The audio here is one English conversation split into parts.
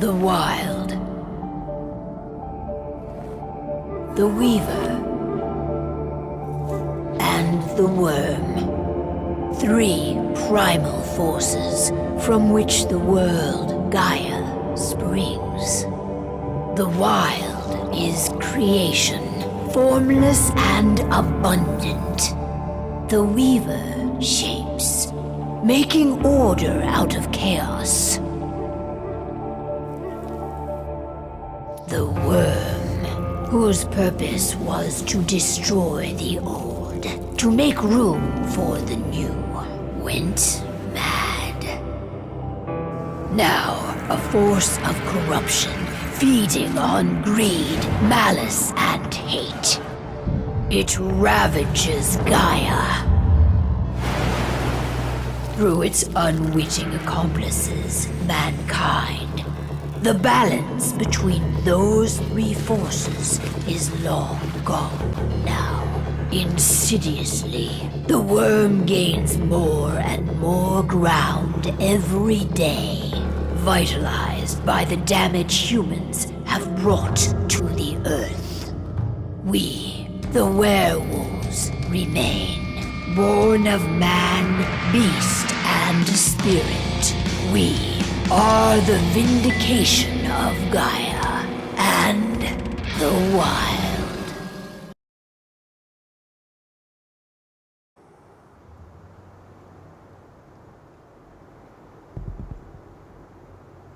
The Wild. The Weaver. And the Worm. 3 primal forces from which the world, Gaia, springs. The Wild is creation, formless and abundant. The Weaver shapes, making order out of chaos. The Worm, whose purpose was to destroy the old, to make room for the new, went mad. Now, a force of corruption, feeding on greed, malice, and hate. It ravages Gaia. Through its unwitting accomplices, mankind, the balance between those 3 forces is long gone now. Insidiously, the Worm gains more and more ground every day, vitalized by the damage humans have brought to the Earth. We, the werewolves, remain, born of man, beast, and spirit. We are the vindication of Gaia and the Wild.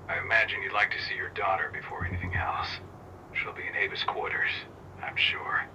I imagine you'd like to see your daughter before anything else. She'll be in Ava's quarters, I'm sure.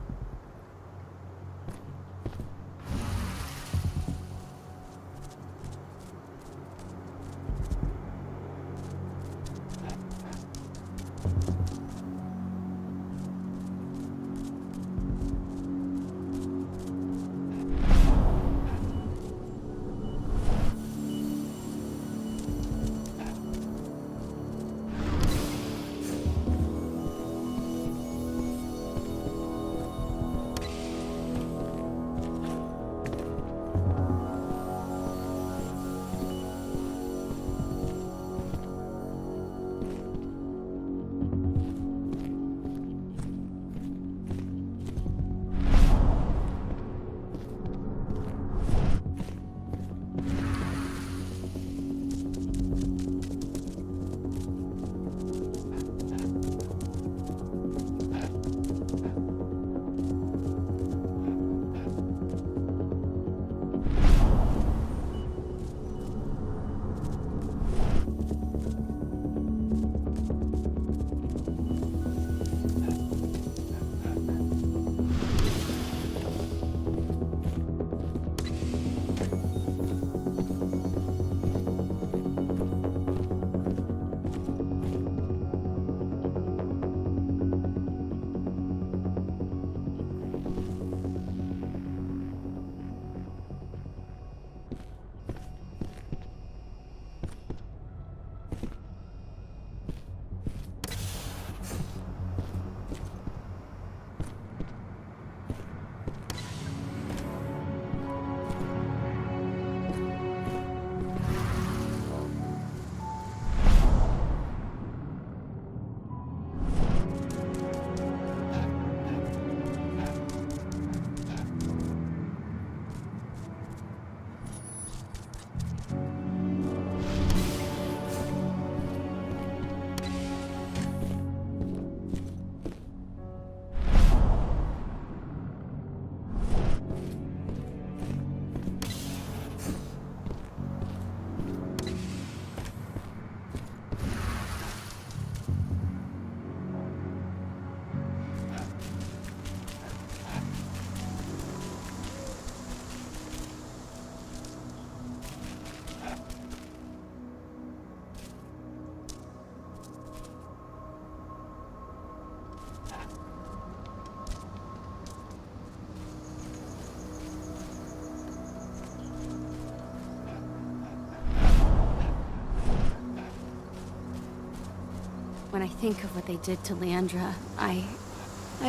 When I think of what they did to Leandra, I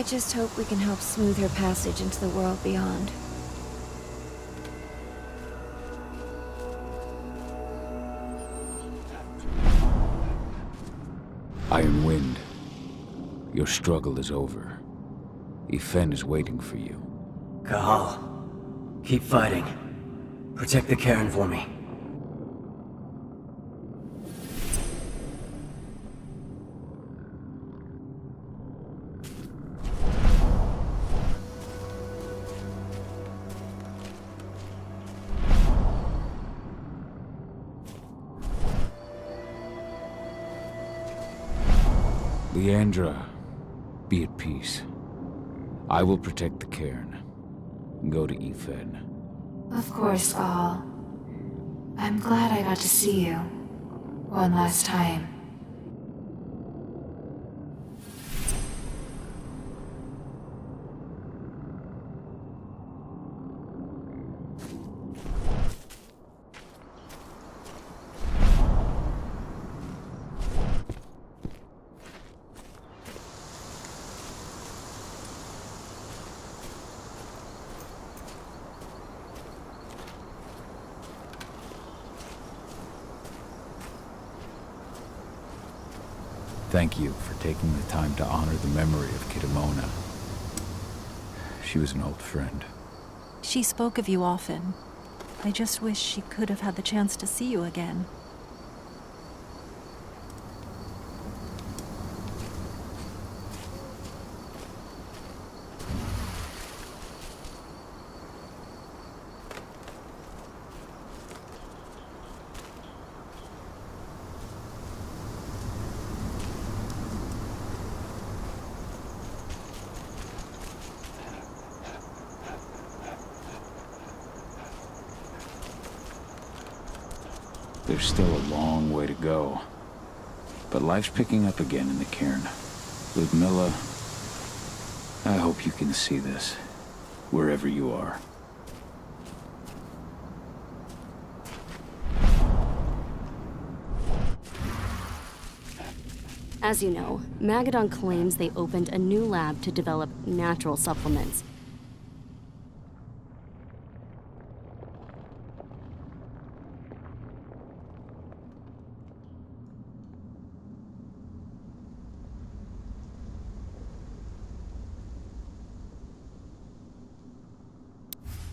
just hope we can help smooth her passage into the world beyond. Iron Wind, your struggle is over. Ifen is waiting for you. Kahal, keep fighting. Protect the Cairn for me. Leandra, be at peace. I will protect the cairn. Go to Ifen. Of course, Gaul. I'm glad I got to see you. One last time. Thank you for taking the time to honor the memory of Kitamona. She was an old friend. She spoke of you often. I just wish she could have had the chance to see you again. There's still a long way to go. But life's picking up again in the cairn. Ludmilla, I hope you can see this, wherever you are. As you know, Magadon claims they opened a new lab to develop natural supplements.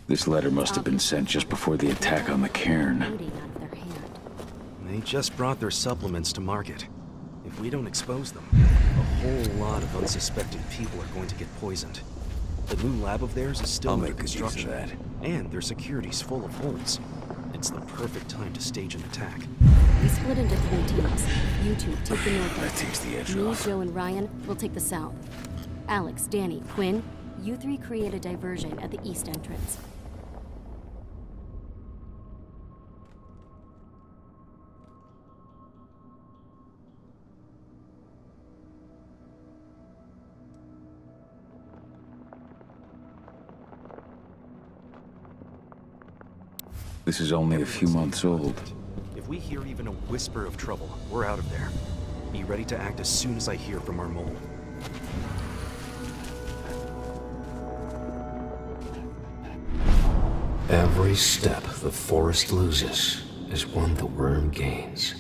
This letter must have been sent just before the attack on the cairn. Floating out of their hand. They just brought their supplements to market. If we don't expose them, a whole lot of unsuspecting people are going to get poisoned. The new lab of theirs is still under construction, and their security's full of holes. It's the perfect time to stage an attack. We split into 3 teams. You two take the north That exit. takes the edge Me, off. Joe, and Ryan will take the south. Alex, Danny, Quinn, you 3 create a diversion at the east entrance. This is only a few months old. If we hear even a whisper of trouble, we're out of there. Be ready to act as soon as I hear from our mole. Every step the forest loses is one the worm gains.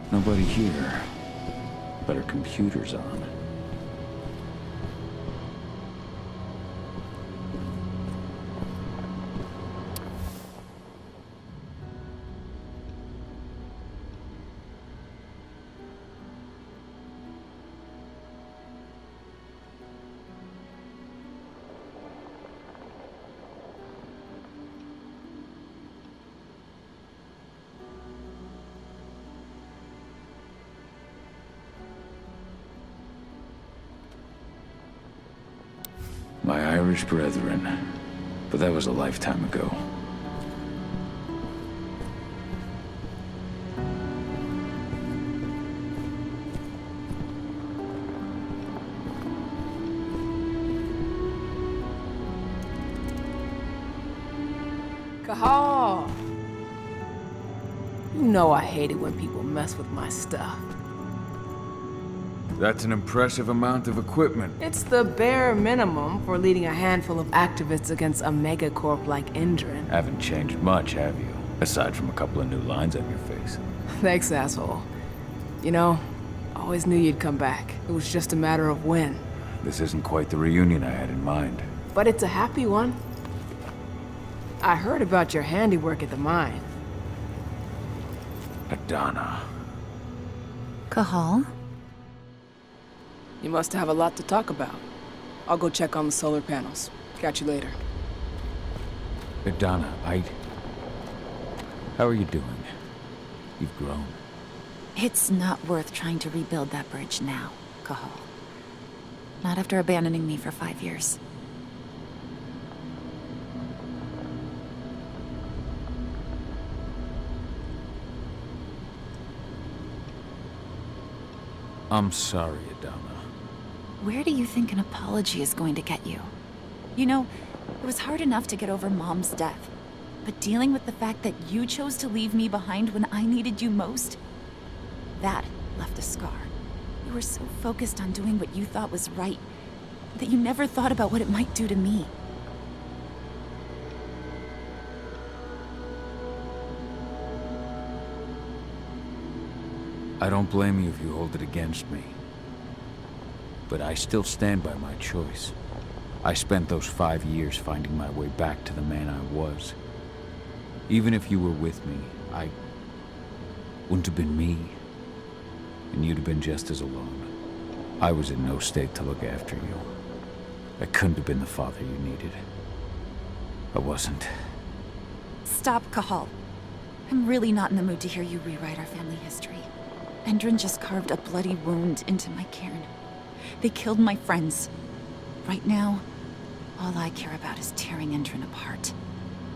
Nobody here, but our computer's on. My Irish brethren, but that was a lifetime ago. Cahal! You know I hate it when people mess with my stuff. That's an impressive amount of equipment. It's the bare minimum for leading a handful of activists against a megacorp like Endrin. Haven't changed much, have you? Aside from a couple of new lines on your face. Thanks, asshole. You know, I always knew you'd come back. It was just a matter of when. This isn't quite the reunion I had in mind. But it's a happy one. I heard about your handiwork at the mine. Adana. Cahal? You must have a lot to talk about. I'll go check on the solar panels. Catch you later. Adana, how are you doing? You've grown. It's not worth trying to rebuild that bridge now, Cahal. Not after abandoning me for 5 years. I'm sorry, Adana. Where do you think an apology is going to get you? You know, it was hard enough to get over Mom's death. But dealing with the fact that you chose to leave me behind when I needed you most, that left a scar. You were so focused on doing what you thought was right, that you never thought about what it might do to me. I don't blame you if you hold it against me. But I still stand by my choice. I spent those 5 years finding my way back to the man I was. Even if you were with me, I wouldn't have been me. And you'd have been just as alone. I was in no state to look after you. I couldn't have been the father you needed. I wasn't. Stop, Cahal. I'm really not in the mood to hear you rewrite our family history. Endrin just carved a bloody wound into my cairn. They killed my friends. Right now, all I care about is tearing Endrin apart.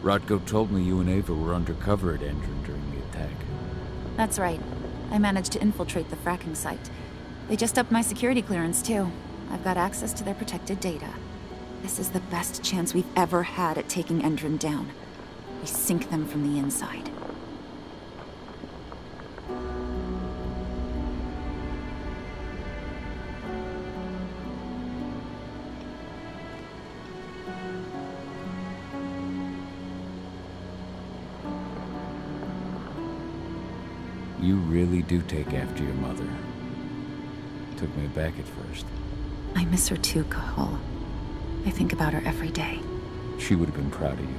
Rodko told me you and Ava were undercover at Endrin during the attack. That's right. I managed to infiltrate the fracking site. They just upped my security clearance, too. I've got access to their protected data. This is the best chance we've ever had at taking Endrin down. We sink them from the inside. You really do take after your mother. Took me aback at first. I miss her too, Cahal. I think about her every day. She would have been proud of you.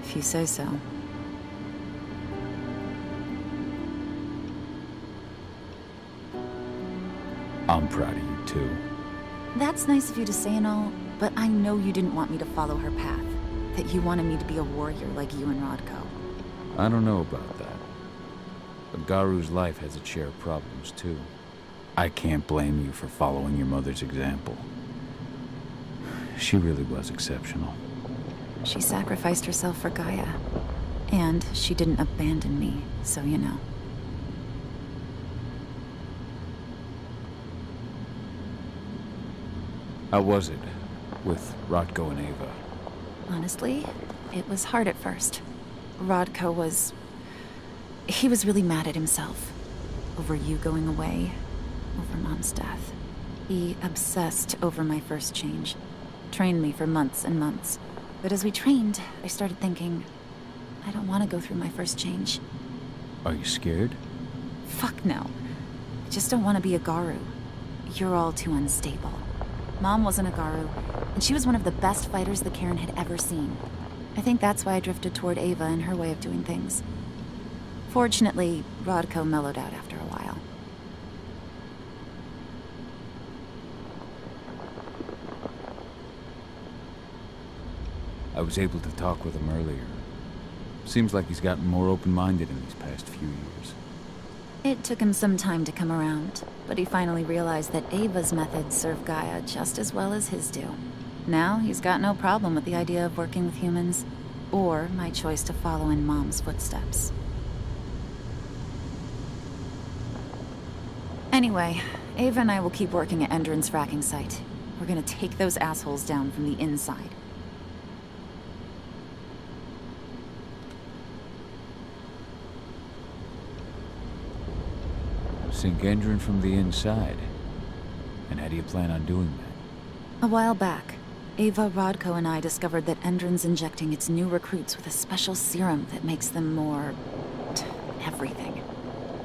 If you say so. I'm proud of you too. That's nice of you to say and all, but I know you didn't want me to follow her path. That you wanted me to be a warrior like you and Rodko. I don't know about that. But Garu's life has its share of problems too. I can't blame you for following your mother's example. She really was exceptional. She sacrificed herself for Gaia. And she didn't abandon me, so you know. How was it with Rodko and Ava? Honestly, it was hard at first. Rodko was... he was really mad at himself. Over you going away. Over Mom's death. He obsessed over my first change. Trained me for months and months. But as we trained, I started thinking, I don't want to go through my first change. Are you scared? Fuck no. I just don't want to be a Garu. You're all too unstable. Mom wasn't a Garu, and she was one of the best fighters the Cairn had ever seen. I think that's why I drifted toward Ava and her way of doing things. Fortunately, Rodko mellowed out after a while. I was able to talk with him earlier. Seems like he's gotten more open-minded in these past few years. It took him some time to come around, but he finally realized that Ava's methods serve Gaia just as well as his do. Now, he's got no problem with the idea of working with humans, or my choice to follow in Mom's footsteps. Anyway, Ava and I will keep working at Endrin's fracking site. We're gonna take those assholes down from the inside. Sink Endrin from the inside. And how do you plan on doing that? A while back, Ava, Rodko, and I discovered that Endrin's injecting its new recruits with a special serum that makes them more... everything.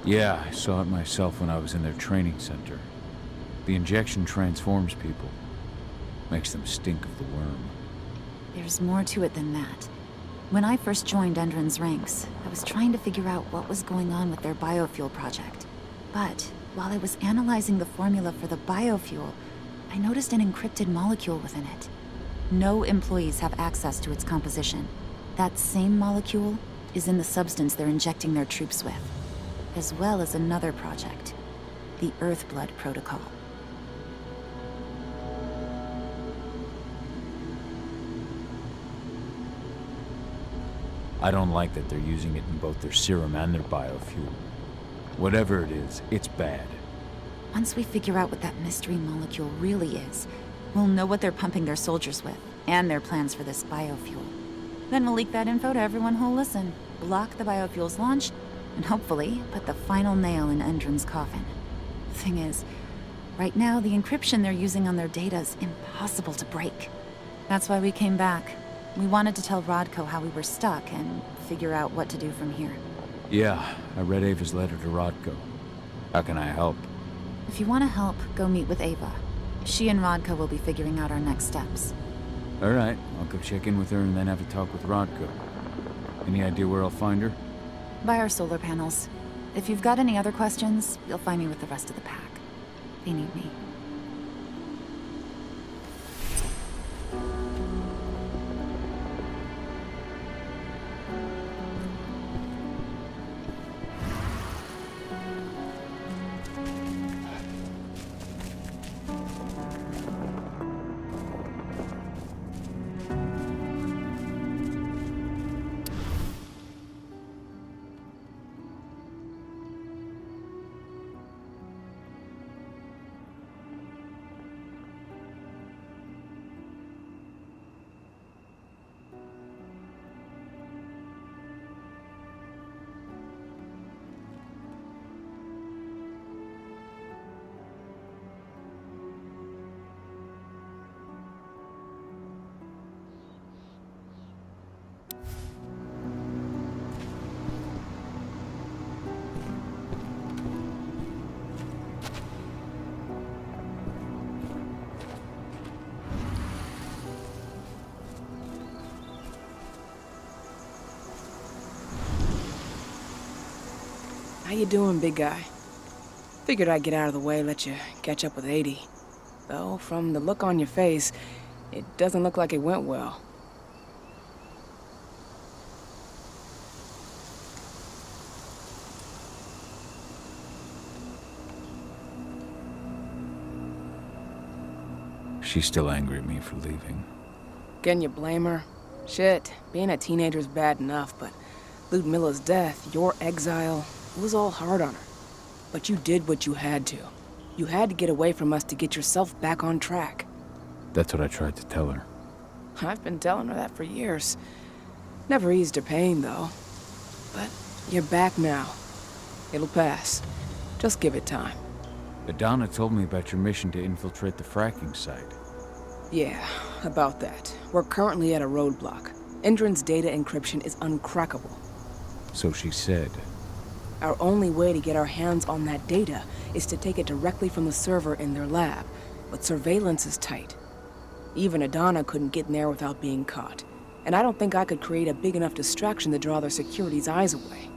Yeah, I saw it myself when I was in their training center. The injection transforms people. Makes them stink of the worm. There's more to it than that. When I first joined Endrin's ranks, I was trying to figure out what was going on with their biofuel project. But while I was analyzing the formula for the biofuel, I noticed an encrypted molecule within it. No employees have access to its composition. That same molecule is in the substance they're injecting their troops with, as well as another project, the Earthblood Protocol. I don't like that they're using it in both their serum and their biofuel. Whatever it is, it's bad. Once we figure out what that mystery molecule really is, we'll know what they're pumping their soldiers with, and their plans for this biofuel. Then we'll leak that info to everyone who'll listen, block the biofuel's launch, and hopefully put the final nail in Endrin's coffin. Thing is, right now the encryption they're using on their data's impossible to break. That's why we came back. We wanted to tell Rodko how we were stuck and figure out what to do from here. Yeah, I read Ava's letter to Rodko. How can I help? If you want to help, go meet with Ava. She and Rodko will be figuring out our next steps. All right, I'll go check in with her and then have a talk with Rodko. Any idea where I'll find her? By our solar panels. If you've got any other questions, you'll find me with the rest of the pack. They need me. How you doing, big guy? Figured I'd get out of the way, let you catch up with 80. Though, from the look on your face, it doesn't look like it went well. She's still angry at me for leaving. Can you blame her? Shit, being a teenager's bad enough, but Ludmilla's death, your exile, it was all hard on her. But you did what you had to. You had to get away from us to get yourself back on track. That's what I tried to tell her. I've been telling her that for years. Never eased her pain, though. But you're back now. It'll pass. Just give it time. Adana told me about your mission to infiltrate the fracking site. Yeah, about that. We're currently at a roadblock. Endrin's data encryption is uncrackable. So she said. Our only way to get our hands on that data is to take it directly from the server in their lab, but surveillance is tight. Even Adana couldn't get in there without being caught, and I don't think I could create a big enough distraction to draw their security's eyes away.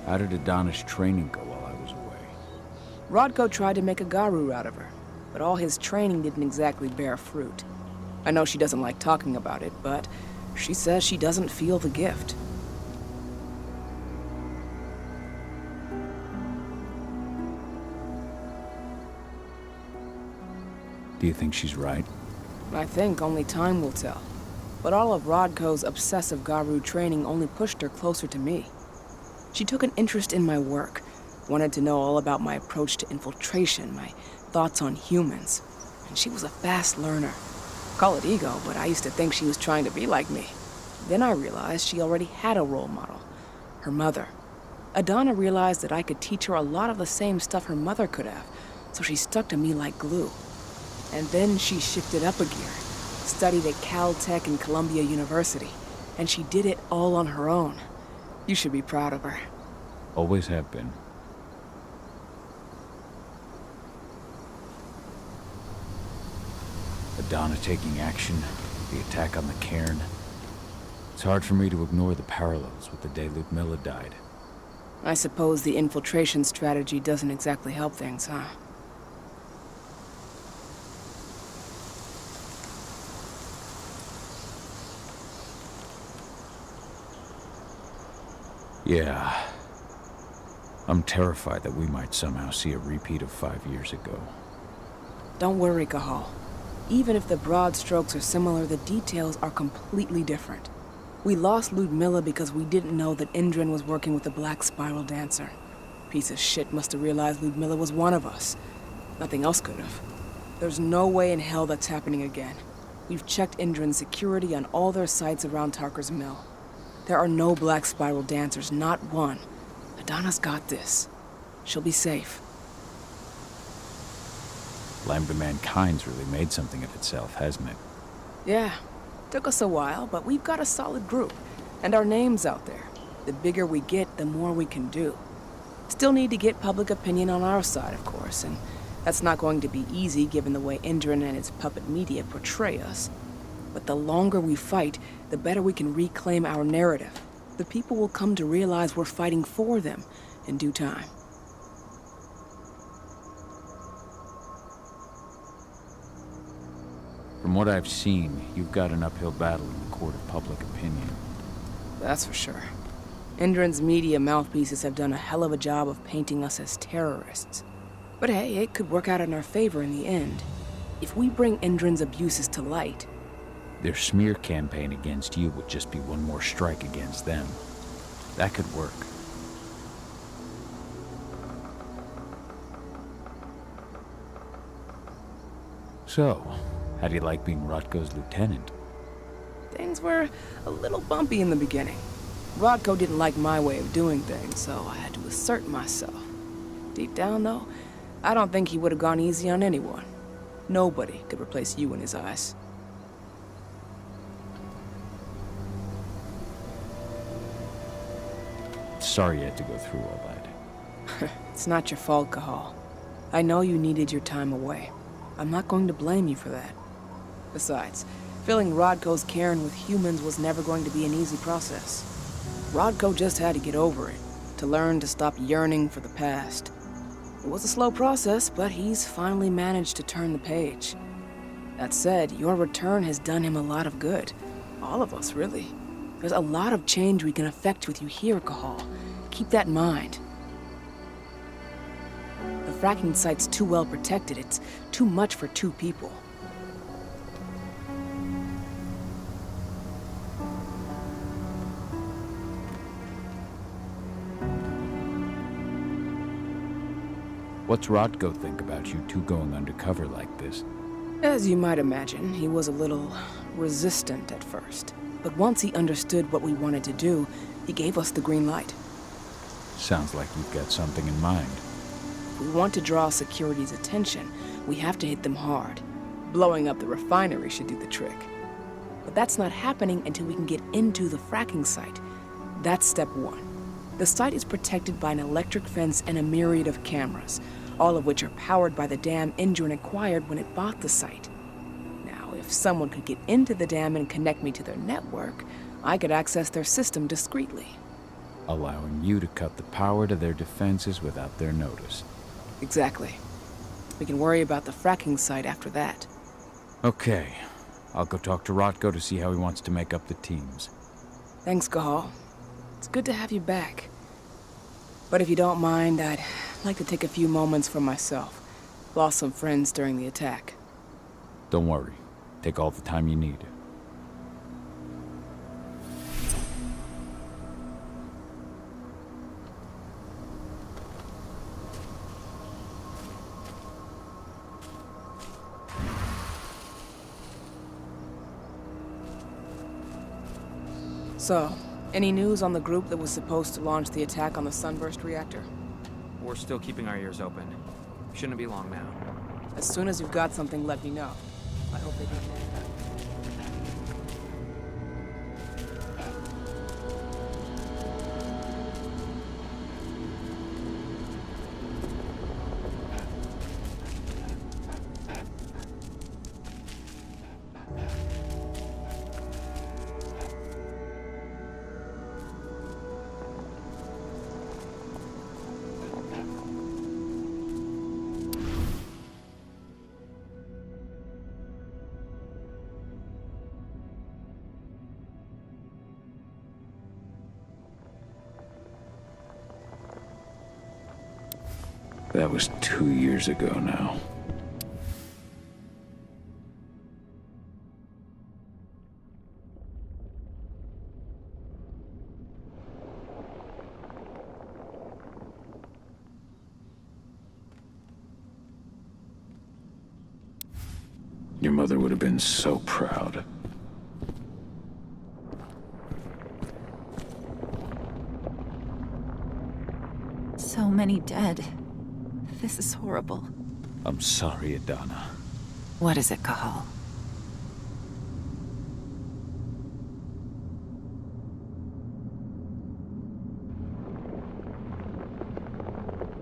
How did Adana's training go while I was away? Rodko tried to make a Garu out of her, but all his training didn't exactly bear fruit. I know she doesn't like talking about it, but she says she doesn't feel the gift. Do you think she's right? I think only time will tell. But all of Rodko's obsessive Garu training only pushed her closer to me. She took an interest in my work, wanted to know all about my approach to infiltration, my thoughts on humans. and she was a fast learner. Call it ego, but I used to think she was trying to be like me. Then I realized she already had a role model, her mother. Adana realized that I could teach her a lot of the same stuff her mother could have, so she stuck to me like glue. And then she shifted up a gear, studied at Caltech and Columbia University, and she did it all on her own. You should be proud of her. Always have been. Adana taking action, the attack on the cairn. It's hard for me to ignore the parallels with the day Ludmilla died. I suppose the infiltration strategy doesn't exactly help things, huh? Yeah. I'm terrified that we might somehow see a repeat of 5 years ago. Don't worry, Cahal. Even if the broad strokes are similar, the details are completely different. We lost Ludmilla because we didn't know that Indran was working with the Black Spiral Dancer. Piece of shit must have realized Ludmilla was one of us. Nothing else could have. There's no way in hell that's happening again. We've checked Indran's security on all their sites around Tarker's Mill. There are no Black Spiral Dancers, not one. Adana's got this. She'll be safe. Lambda Mankind's really made something of itself, hasn't it? Yeah. Took us a while, but we've got a solid group. And our name's out there. The bigger we get, the more we can do. Still need to get public opinion on our side, of course, and that's not going to be easy given the way Indran and its puppet media portray us. But the longer we fight, the better we can reclaim our narrative. The people will come to realize we're fighting for them in due time. From what I've seen, you've got an uphill battle in the court of public opinion. That's for sure. Indran's media mouthpieces have done a hell of a job of painting us as terrorists. But hey, it could work out in our favor in the end. If we bring Indran's abuses to light, their smear campaign against you would just be one more strike against them. That could work. So, how do you like being Rotko's lieutenant? things were a little bumpy in the beginning. Rodko didn't like my way of doing things, so I had to assert myself. Deep down, though, I don't think he would have gone easy on anyone. Nobody could replace you in his eyes. Sorry you had to go through all that. It's not your fault, Cahal. I know you needed your time away. I'm not going to blame you for that. Besides, filling Rodko's cairn with humans was never going to be an easy process. Rodko just had to get over it, to learn to stop yearning for the past. It was a slow process, but he's finally managed to turn the page. That said, your return has done him a lot of good. All of us, really. There's a lot of change we can effect with you here, Cahal. Keep that in mind. The fracking site's too well protected. It's too much for 2 people. What's Rodko think about you two going undercover like this? As you might imagine, he was a little resistant at first. But once he understood what we wanted to do, he gave us the green light. Sounds like you've got something in mind. If we want to draw security's attention, we have to hit them hard. Blowing up the refinery should do the trick. But that's not happening until we can get into the fracking site. That's step 1. The site is protected by an electric fence and a myriad of cameras, all of which are powered by the dam Indran acquired when it bought the site. Now, if someone could get into the dam and connect me to their network, I could access their system discreetly. Allowing you to cut the power to their defenses without their notice. Exactly. We can worry about the fracking site after that. Okay. I'll go talk to Rodko to see how he wants to make up the teams. Thanks, Cahal. It's good to have you back. But if you don't mind, I'd like to take a few moments for myself. Lost some friends during the attack. Don't worry. Take all the time you need. So, any news on the group that was supposed to launch the attack on the Sunburst reactor? We're still keeping our ears open. Shouldn't be long now. As soon as you've got something, let me know. I hope they don't. That was 2 years ago now. Your mother would have been so proud. So many dead. This is horrible. I'm sorry, Adana. What is it, Cahal?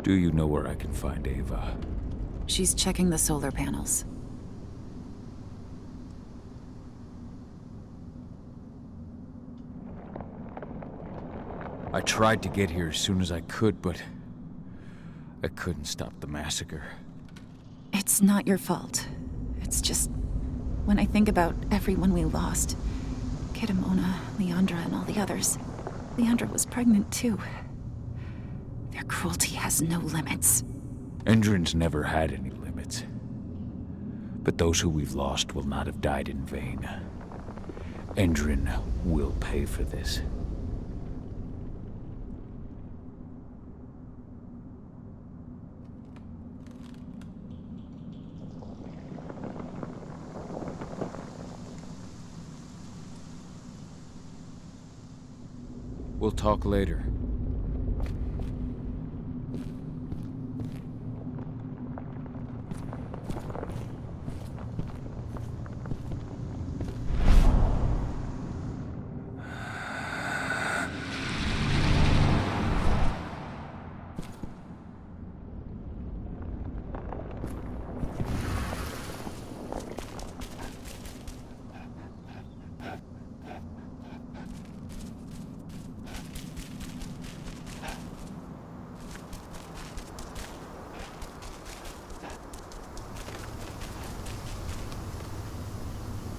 Do you know where I can find Ava? She's checking the solar panels. I tried to get here as soon as I could, but I couldn't stop the massacre. It's not your fault. It's just... when I think about everyone we lost... Kitamona, Leandra, and all the others... Leandra was pregnant, too. Their cruelty has no limits. Endron's never had any limits. But those who we've lost will not have died in vain. Endron will pay for this. We'll talk later.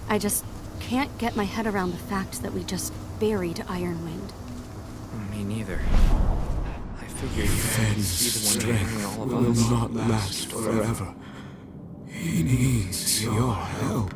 I just can't get my head around the fact that we just buried Ironwind. Me neither. I figured you'd be the one carrying all of us. Will not last forever. He needs your help.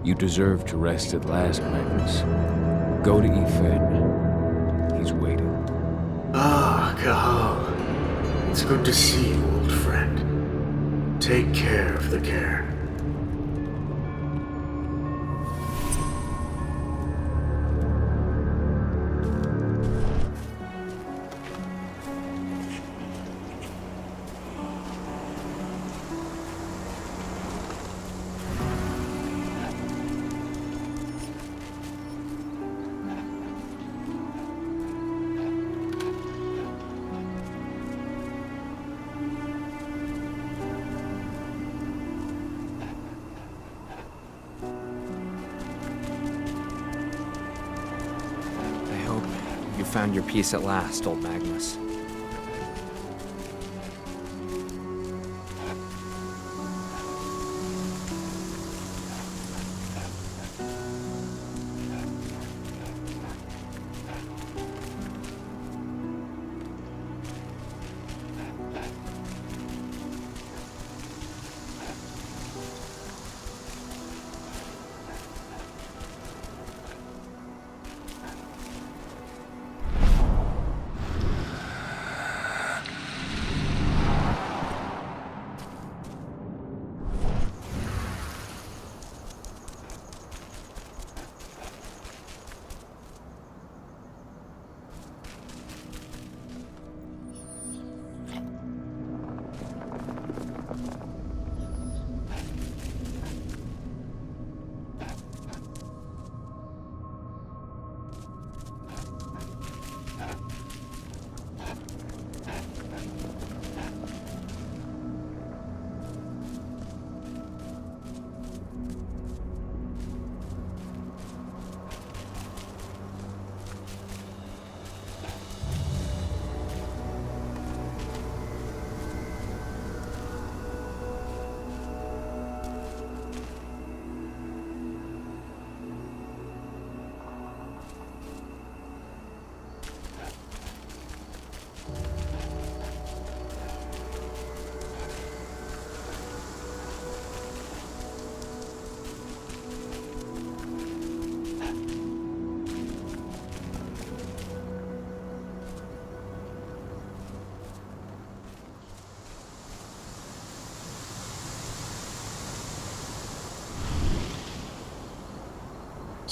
You deserve to rest at last, Magnus. Go to Ethan. He's waiting. Ah, Cahal. It's good to see you, old friend. Take care of the cairn. You found your peace at last, old Magnus.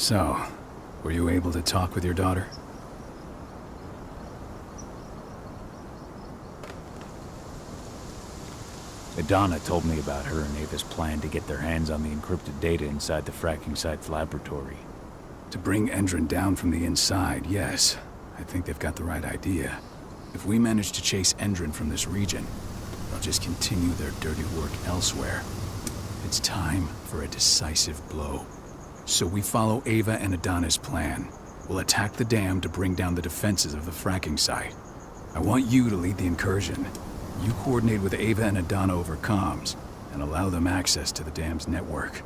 So, were you able to talk with your daughter? Adana told me about her and Ava's plan to get their hands on the encrypted data inside the fracking site's laboratory. To bring Endron down from the inside, yes. I think they've got the right idea. If we manage to chase Endron from this region, they'll just continue their dirty work elsewhere. It's time for a decisive blow. So we follow Ava and Adana's plan. We'll attack the dam to bring down the defenses of the fracking site. I want you to lead the incursion. You coordinate with Ava and Adana over comms, and allow them access to the dam's network.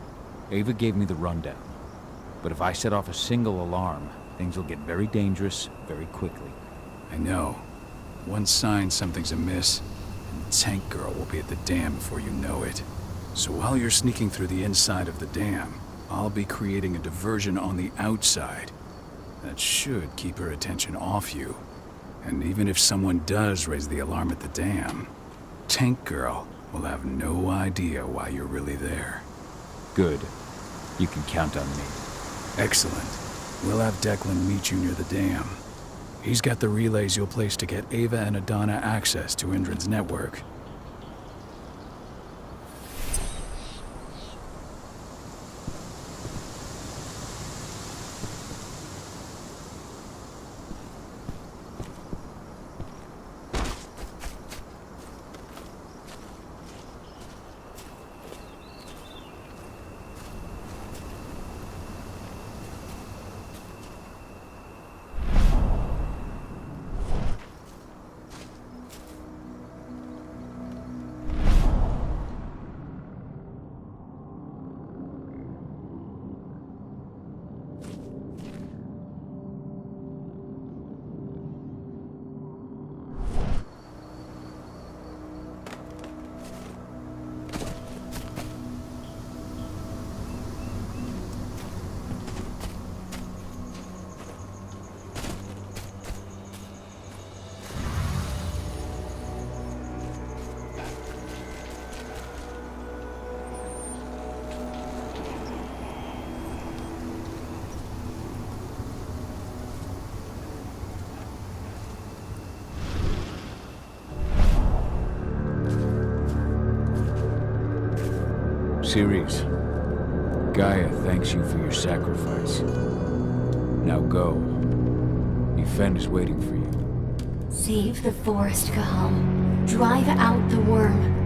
Ava gave me the rundown. But if I set off a single alarm, things will get very dangerous very quickly. I know. One sign something's amiss, and Tank Girl will be at the dam before you know it. So while you're sneaking through the inside of the dam, I'll be creating a diversion on the outside. That should keep her attention off you. And even if someone does raise the alarm at the dam, Tank Girl will have no idea why you're really there. Good. You can count on me. Excellent. We'll have Declan meet you near the dam. He's got the relays you'll place to get Ava and Adana access to Endron's network. Serious. Gaia thanks you for your sacrifice. Now go. Yfen is waiting for you. Save the forest, Cahal. Drive out the worm.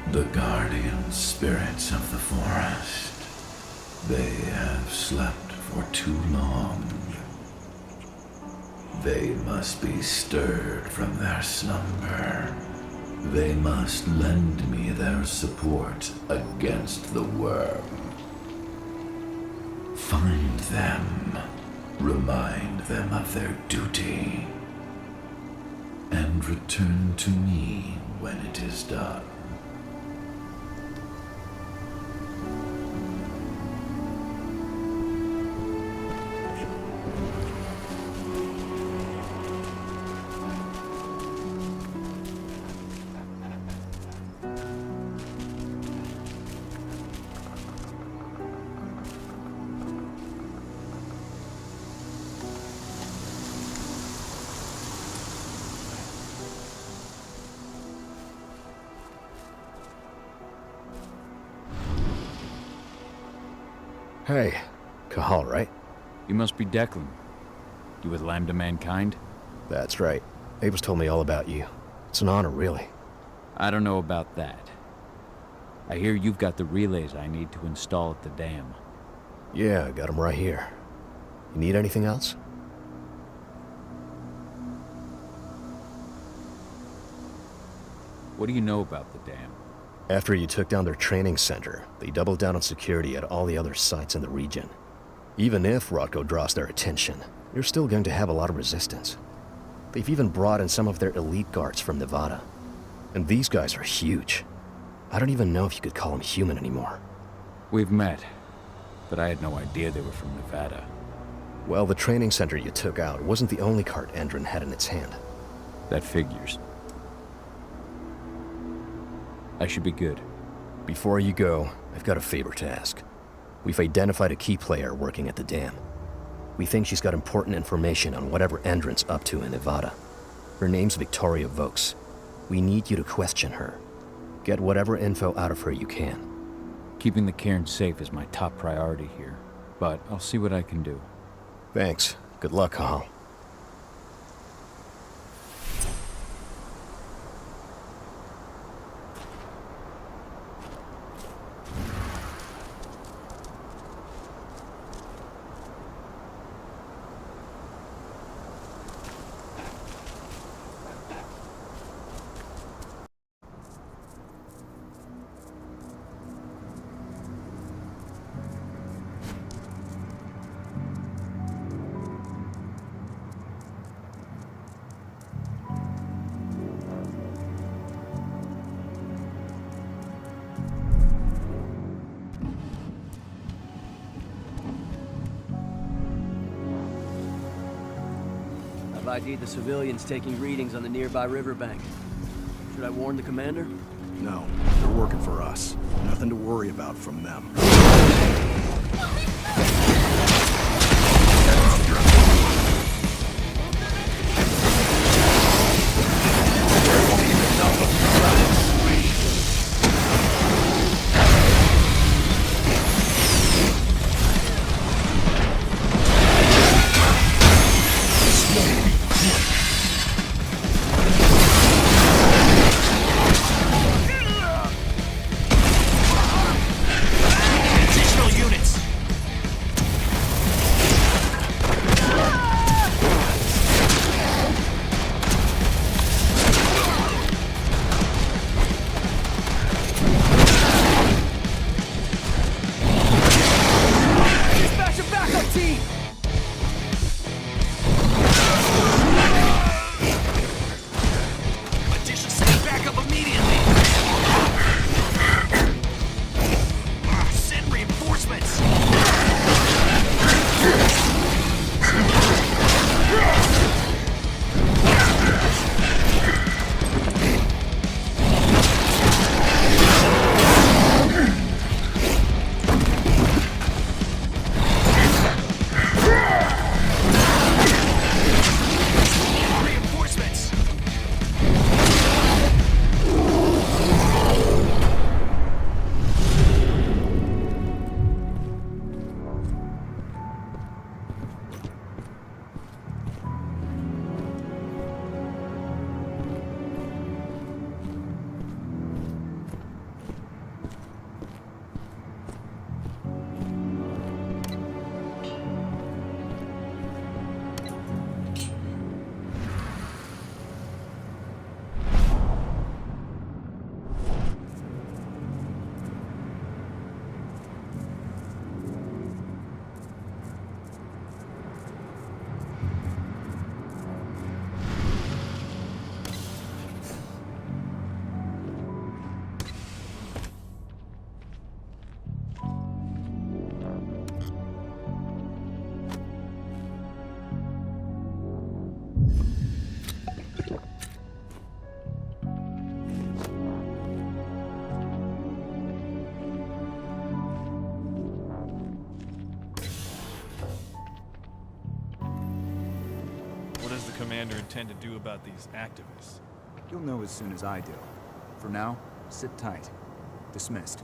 The guardian spirits of the forest. They have slept for too long. They must be stirred from their slumber. They must lend me their support against the worm. Find them, remind them of their duty, and return to me when it is done. Hey, Cahal, right? You must be Declan. You with Lambda Mankind? That's right. Ava's told me all about you. It's an honor, really. I don't know about that. I hear you've got the relays I need to install at the dam. Yeah, I got them right here. You need anything else? What do you know about the dam? After you took down their training center, they doubled down on security at all the other sites in the region. Even if Rodko draws their attention, you're still going to have a lot of resistance. They've even brought in some of their elite guards from Nevada. And these guys are huge. I don't even know if you could call them human anymore. We've met, but I had no idea they were from Nevada. Well, the training center you took out wasn't the only cart Endron had in its hand. That figures. I should be good. Before you go, I've got a favor to ask. We've identified a key player working at the dam. We think she's got important information on whatever Endron's up to in Nevada. Her name's Victoria Vokes. We need you to question her. Get whatever info out of her you can. Keeping the cairn safe is my top priority here, but I'll see what I can do. Thanks. Good luck, Cahal. I've ID'd the civilians taking readings on the nearby riverbank. Should I warn the commander? No, they're working for us. Nothing to worry about from them. Commander intend to do about these activists? You'll know as soon as I do. For now, sit tight. Dismissed.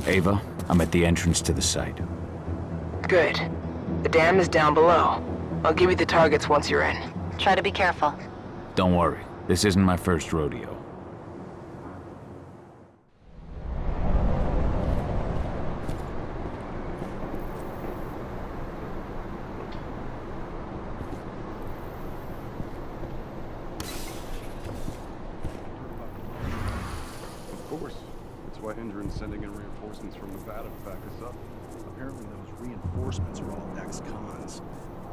Ava, I'm at the entrance to the site. Good. The dam is down below. I'll give you the targets once you're in. Try to be careful. Don't worry, this isn't my first rodeo. Of course. That's why Hendren's sending in reinforcements from Nevada to back us up. Apparently those reinforcements are all ex-cons.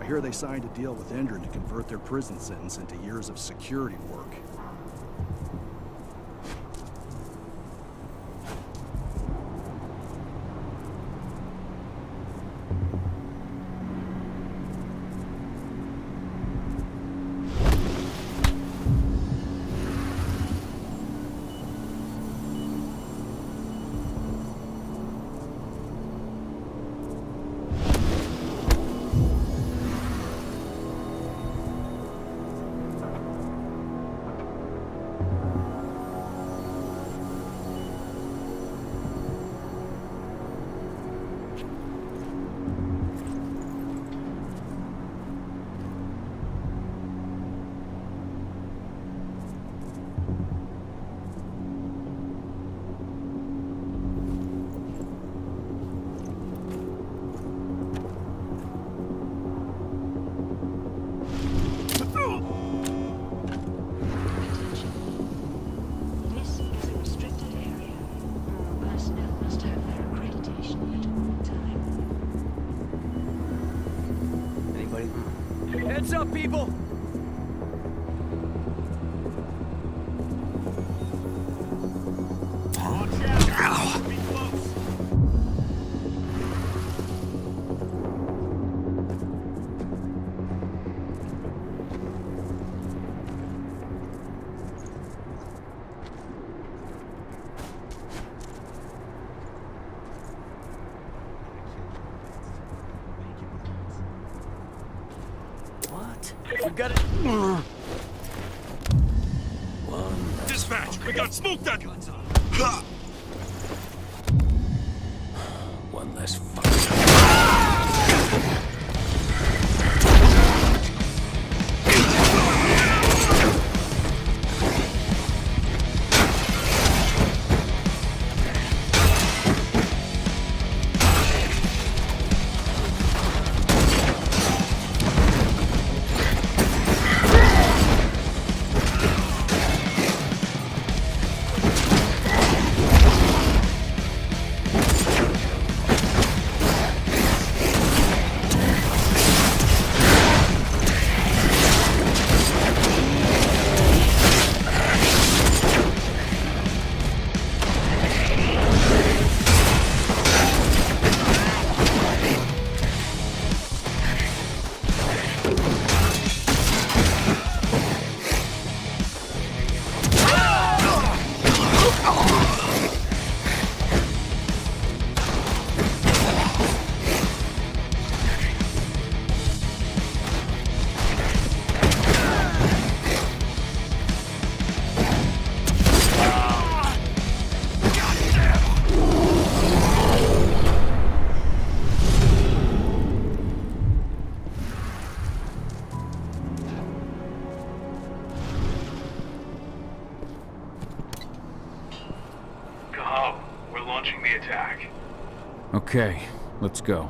I hear they signed a deal with Endron to convert their prison sentence into years of security work. What's up, people? We got it. One. Dispatch, we got smoked at. One less fight. Okay, let's go.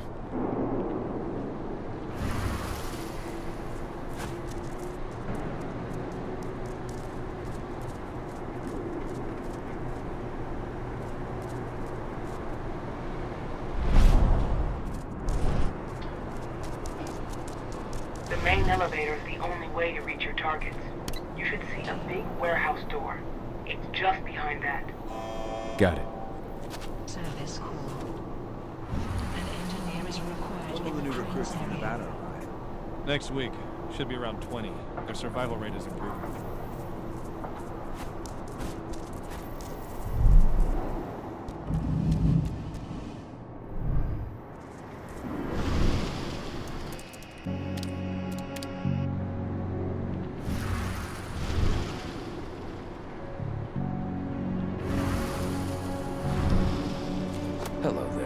The main elevator is the only way to reach your targets. You should see a big warehouse door. It's just behind that. Got it. Service call. An engineer is required. When will the new recruits from Nevada arrive? Next week. Should be around 20. Their survival rate is improving. Hello there.